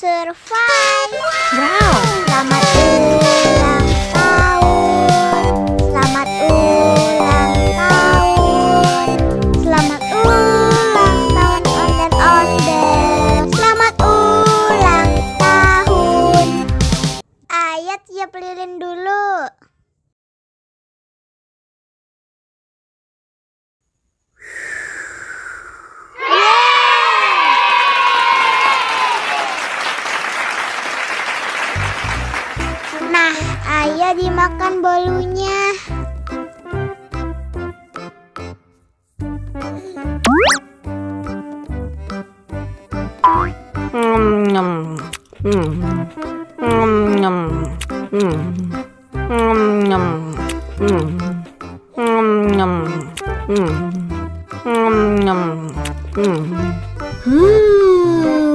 survive. Wow. Selamat ulang tahun. Selamat ulang tahun. Selamat ulang tahun ondel-ondel. Selamat ulang tahun. Ayo tiup lilin dulu. Nah, ayo dimakan bolunya.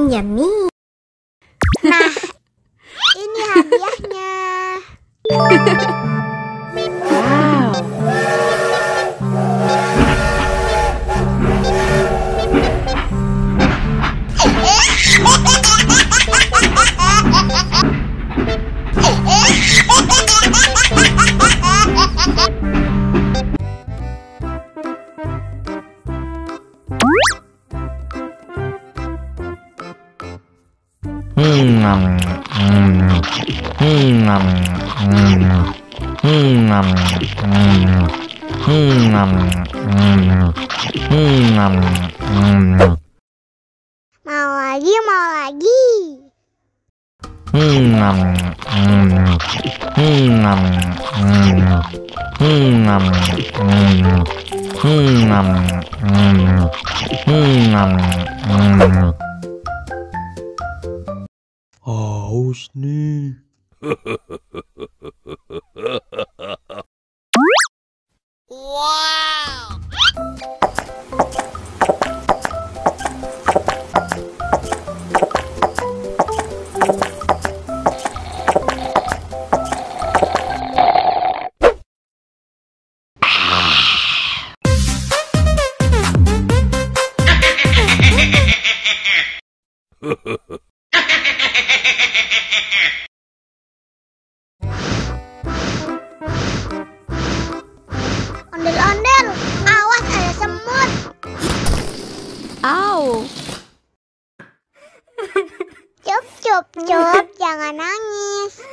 Yummy. Nah, ini hadiahnya. Wow. Mau lagi, mau lagi. Haus nih. Ondel-ondel, awas ada semut. Au. Cup, cup, cup, jangan nangis.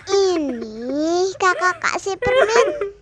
Ini kakak kasih permen.